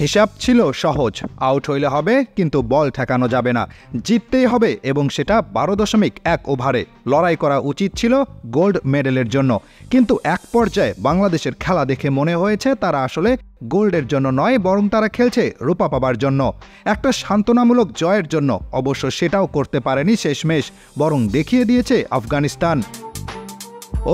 হিসাব ছিল সহজ, আউট হইলে হবে কিন্তু বল ঠেকানো যাবে না, জিততেই হবে এবং সেটা 12.1 ওভারে। লড়াই করা উচিত ছিল গোল্ড মেডেলের জন্য, কিন্তু এক পর্যায়ে বাংলাদেশের খেলা দেখে মনে হয়েছে তারা আসলে গোল্ডের জন্য নয়, বরং তারা খেলছে রূপা পাবার জন্য, একটা সান্ত্বনামূলক জয়ের জন্য। অবশ্য সেটাও করতে পারেনি শেষমেশ, বরং দেখিয়ে দিয়েছে আফগানিস্তান।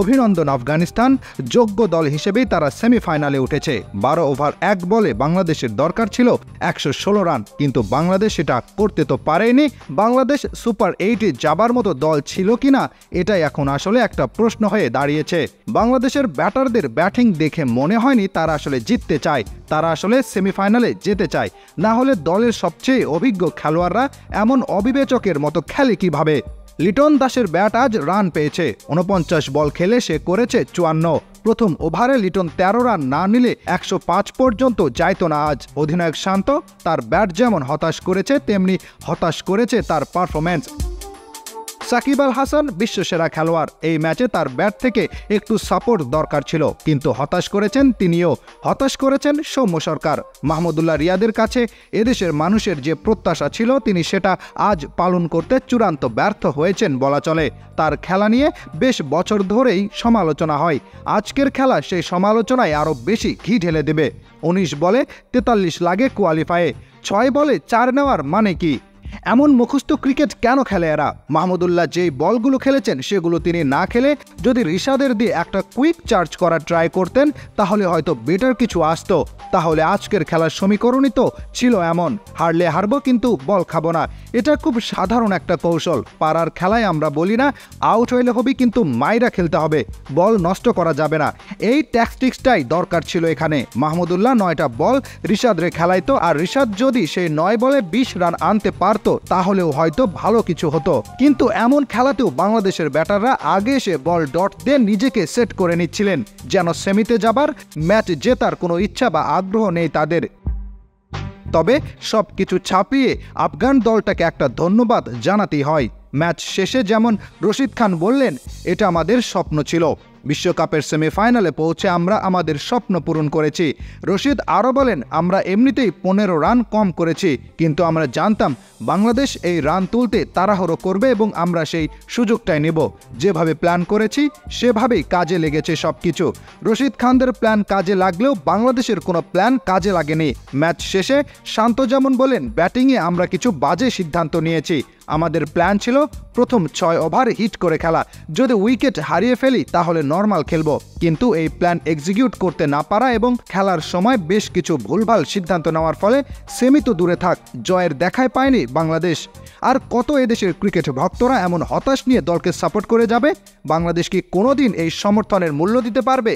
অভিনন্দন আফগানিস্তান, যোগ্য দল হিসেবেই তারা সেমিফাইনালে উঠেছে। 12 ওভার 1 বলে বাংলাদেশের দরকার ছিল 116 রান, কিন্তু বাংলাদেশ সেটা করতে তো পারেনি। বাংলাদেশ সুপার 8-এ যাবার মতো দল ছিল কিনা এটাই এখন আসলে একটা প্রশ্ন হয়ে দাঁড়িয়েছে। বাংলাদেশের ব্যাটারদের ব্যাটিং দেখে মনে হয়নি তারা আসলে জিততে চায়, তারা আসলে সেমিফাইনালে যেতে চায়। না হলে দলের সবচেয়ে অভিজ্ঞ খেলোয়াড়রা এমন অবিবেচকের মতো খেলে কিভাবে? লিটন দাসের ব্যাট আজ রান পেয়েছে। 49 বল খেলে সে করেছে 54। প্রথম ওভারে লিটন 13 রান না নিলে 105 পর্যন্ত যাইত না আজ। অধিনায়ক শান্ত, তার ব্যাট যেমন হতাশ করেছে তেমনি হতাশ করেছে তার পারফরম্যান্স। সাকিব আল হাসান বিশ্বসেরা খেলোয়াড়, এই ম্যাচে তার ব্যাট থেকে একটু সাপোর্ট দরকার ছিল, কিন্তু হতাশ করেছেন তিনিও। হতাশ করেছেন সৌম্য সরকার। মাহমুদুল্লাহ রিয়াদের কাছে এদেশের মানুষের যে প্রত্যাশা ছিল তিনি সেটা আজ পালন করতে চূড়ান্ত ব্যর্থ হয়েছেন বলা চলে। তার খেলা নিয়ে বেশ বছর ধরেই সমালোচনা হয়, আজকের খেলা সেই সমালোচনায় আরও বেশি ঘি ঢেলে দেবে। 19 বলে 43 লাগে কোয়ালিফায়ে, 6 বলে 4 নেওয়ার মানে কি? এমন মুখস্থ ক্রিকেট কেন খেলে এরা? মাহমুদুল্লাহ যেই বলগুলো খেলেছেন সেগুলো তিনি না খেলে যদি রিশাদের দিয়ে একটা কুইক চার্জ করার ট্রাই করতেন তাহলে হয়তো বেটার কিছু আসতো। তাহলে আজকের খেলার সমীকরণই তো ছিল এমন, হারলে হারবো কিন্তু বল খাবো না। এটা খুব সাধারণ একটা কৌশল। পাড়ার খেলায় আমরা বলি না আউট হইলে হবি কিন্তু মাইরা খেলতে হবে, বল নষ্ট করা যাবে না। এই ট্যাকটিক্সটাই দরকার ছিল এখানে। মাহমুদুল্লাহ 9টা বল রিশাদরে খেলাইতো, আর রিশাদ যদি সেই 9 বলে 20 রান আনতে পারত তাহলেও হয়তো ভালো কিছু হতো। কিন্তু এমন খেলাতেও বাংলাদেশের ব্যাটাররা আগে এসে বল ডট দিয়ে নিজেকে সেট করে নিচ্ছিলেন, যেন সেমিতে যাবার, ম্যাচ জেতার কোনো ইচ্ছা বা আগ্রহ নেই তাদের। তবে সব কিছু ছাপিয়ে আফগান দলটাকে একটা ধন্যবাদ জানাতেই হয়। ম্যাচ শেষে যেমন রশিদ খান বললেন, এটা আমাদের স্বপ্ন ছিল, বিশ্বকাপের সেমিফাইনালে পৌঁছে আমরা আমাদের স্বপ্ন পূরণ করেছি। রশিদ আরও বলেন, আমরা এমনিতেই 15 রান কম করেছি, কিন্তু আমরা জানতাম বাংলাদেশ এই রান তুলতে তাড়াহুড়ো করবে এবং আমরা সেই সুযোগটাই নেব। যেভাবে প্ল্যান করেছি সেভাবেই কাজে লেগেছে সব কিছু। রশিদ খানদের প্ল্যান কাজে লাগলেও বাংলাদেশের কোনো প্ল্যান কাজে লাগেনি। ম্যাচ শেষে শান্ত যেমন বলেন, ব্যাটিংয়ে আমরা কিছু বাজে সিদ্ধান্ত নিয়েছি। আমাদের প্ল্যান ছিল প্রথম 6 ওভার হিট করে খেলা, যদি উইকেট হারিয়ে ফেলি তাহলে নর্মাল খেলবো, কিন্তু এই প্ল্যান এক্সিকিউট করতে না পারা এবং খেলার সময় বেশ কিছু ভুলভাল সিদ্ধান্ত নেওয়ার ফলে সেমি তো দূরে থাক, জয়ের দেখাই পায়নি বাংলাদেশ। আর কত এদেশের ক্রিকেট ভক্তরা এমন হতাশ নিয়ে দলকে সাপোর্ট করে যাবে? বাংলাদেশ কি কোনোদিন এই সমর্থনের মূল্য দিতে পারবে?